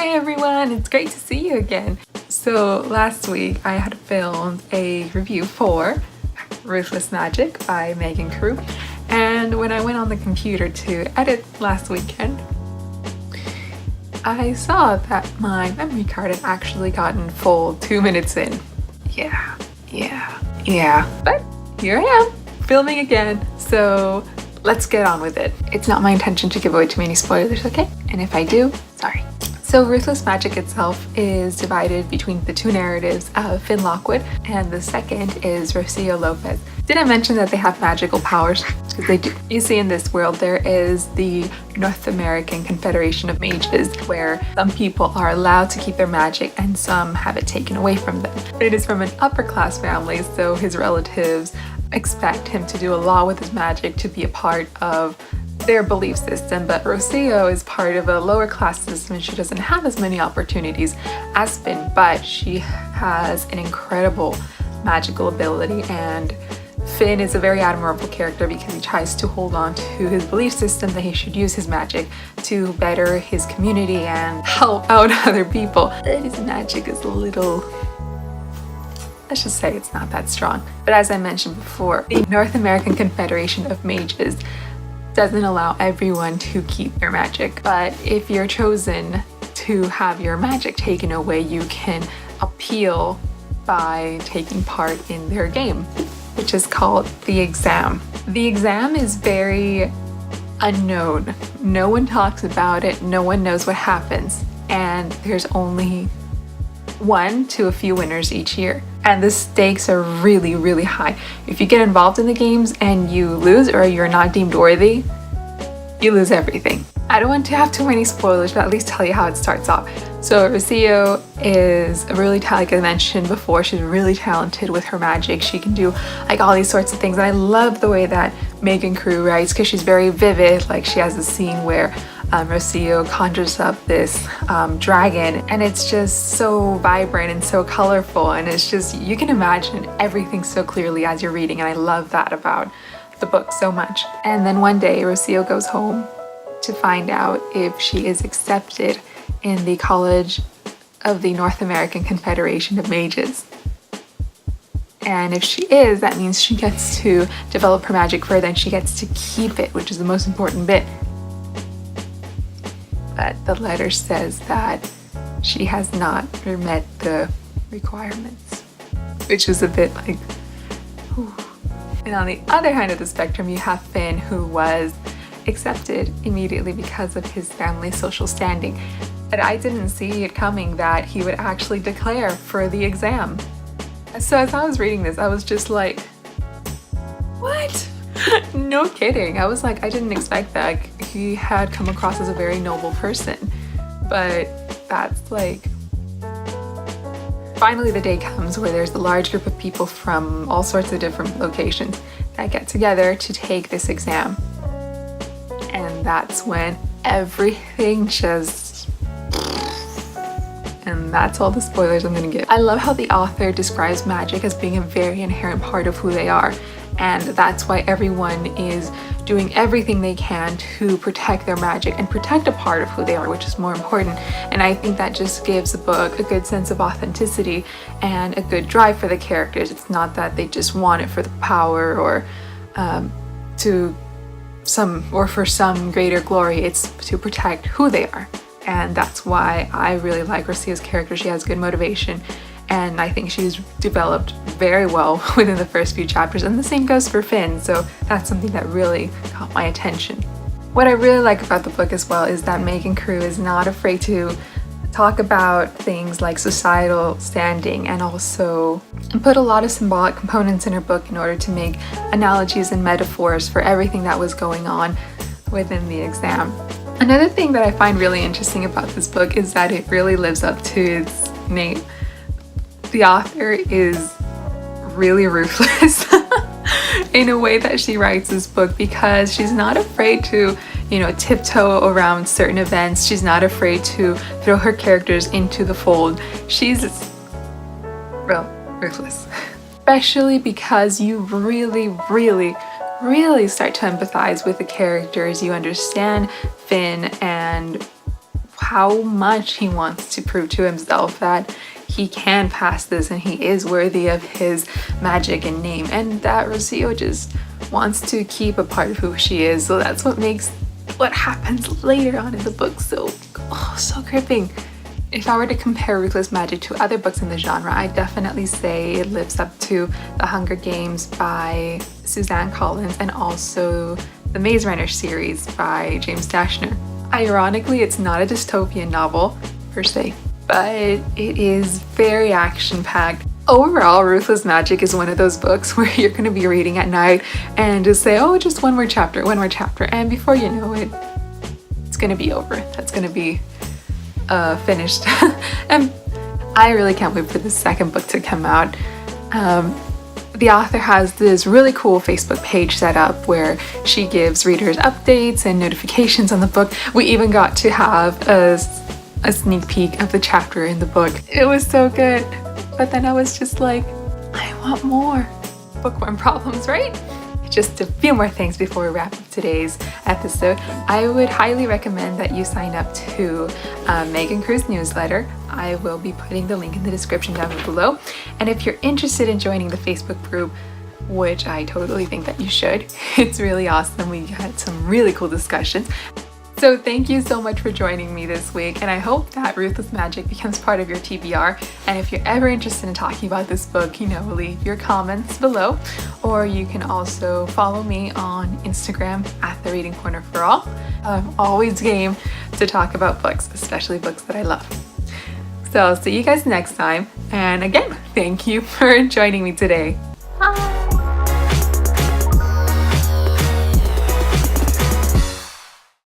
Hi everyone, it's great to see you again. So last week I had filmed a review for Ruthless Magic by Megan Crewe, and when I went on the computer to edit last weekend, I saw that my memory card had actually gotten full 2 minutes in. Yeah. But here I am, filming again, so let's get on with it. It's not my intention to give away too many spoilers, okay? And if I do, sorry. So Ruthless Magic itself is divided between the two narratives of Finn Lockwood, and the second is Rocio Lopez. Did I mention that they have magical powers? Because they do. You see, in this world there is the North American Confederation of Mages, where some people are allowed to keep their magic and some have it taken away from them. It is from an upper class family, so his relatives expect him to do a lot with his magic to be a part of their belief system, but Rocio is part of a lower class system and she doesn't have as many opportunities as Finn, but she has an incredible magical ability, and Finn is a very admirable character because he tries to hold on to his belief system that he should use his magic to better his community and help out other people. But his magic is a little, let's just say it's not that strong. But as I mentioned before, the North American Confederation of Mages doesn't allow everyone to keep their magic, but if you're chosen to have your magic taken away, you can appeal by taking part in their game, which is called the exam. The exam is very unknown. No one talks about it, no one knows what happens, and there's only 1 to a few winners each year. And the stakes are really, really high. If you get involved in the games and you lose or you're not deemed worthy, you lose everything. I don't want to have too many spoilers, but at least tell you how it starts off. So Rocio is really, like I mentioned before, she's really talented with her magic. She can do like all these sorts of things. And I love the way that Megan Crewe writes, because she's very vivid. Like, she has a scene where Rocio conjures up this dragon, and it's just so vibrant and so colorful, and it's just, you can imagine everything so clearly as you're reading, and I love that about the book so much. And then one day Rocio goes home to find out if she is accepted in the College of the North American Confederation of Mages. And if she is, that means she gets to develop her magic further and she gets to keep it, which is the most important bit. But the letter says that she has not met the requirements, which is a bit like, whew. And on the other hand of the spectrum, you have Finn, who was accepted immediately because of his family's social standing. But I didn't see it coming that he would actually declare for the exam. So as I was reading this, I was just like, what? No kidding. I was like, I didn't expect that. He had come across as a very noble person, but that's like, finally the day comes where there's a large group of people from all sorts of different locations that get together to take this exam. And that's when everything just, and that's all the spoilers I'm gonna give. I love how the author describes magic as being a very inherent part of who they are. And that's why everyone is doing everything they can to protect their magic and protect a part of who they are, which is more important. And I think that just gives the book a good sense of authenticity and a good drive for the characters. It's not that they just want it for the power or for some greater glory. It's to protect who they are. And that's why I really like Rocio's character. She has good motivation, and I think she's developed very well within the first few chapters, and the same goes for Finn, so that's something that really caught my attention. What I really like about the book as well is that Megan Crewe is not afraid to talk about things like societal standing, and also put a lot of symbolic components in her book in order to make analogies and metaphors for everything that was going on within the exam. Another thing that I find really interesting about this book is that it really lives up to its name. The author is really ruthless in a way that she writes this book, because she's not afraid to, tiptoe around certain events. She's not afraid to throw her characters into the fold. She's real ruthless. Especially because you really start to empathize with the characters. You understand Finn and how much he wants to prove to himself that he can pass this and he is worthy of his magic and name, and that Rocio just wants to keep a part of who she is. So that's what makes what happens later on in the book so gripping. If I were to compare Ruthless Magic to other books in the genre, I'd definitely say it lives up to The Hunger Games by Suzanne Collins and also the Maze Runner series by James Dashner. Ironically, it's not a dystopian novel per se, but it is very action-packed. Overall, Ruthless Magic is one of those books where you're going to be reading at night and just say, oh, just one more chapter, and before you know it, it's going to be over. That's going to be finished. And I really can't wait for the second book to come out. The author has this really cool Facebook page set up where she gives readers updates and notifications on the book. We even got to have a sneak peek of the chapter in the book. It was so good. But then I was just like, I want more. Bookworm problems, right? Just a few more things before we wrap up today's episode. I would highly recommend that you sign up to Megan Crewe's newsletter. I will be putting the link in the description down below. And if you're interested in joining the Facebook group, which I totally think that you should, it's really awesome. We had some really cool discussions. So thank you so much for joining me this week, and I hope that Ruthless Magic becomes part of your TBR. And if you're ever interested in talking about this book, leave your comments below, or you can also follow me on Instagram at The Reading Corner for All. I'm always game to talk about books, especially books that I love. So I'll see you guys next time, and again, thank you for joining me today. Bye!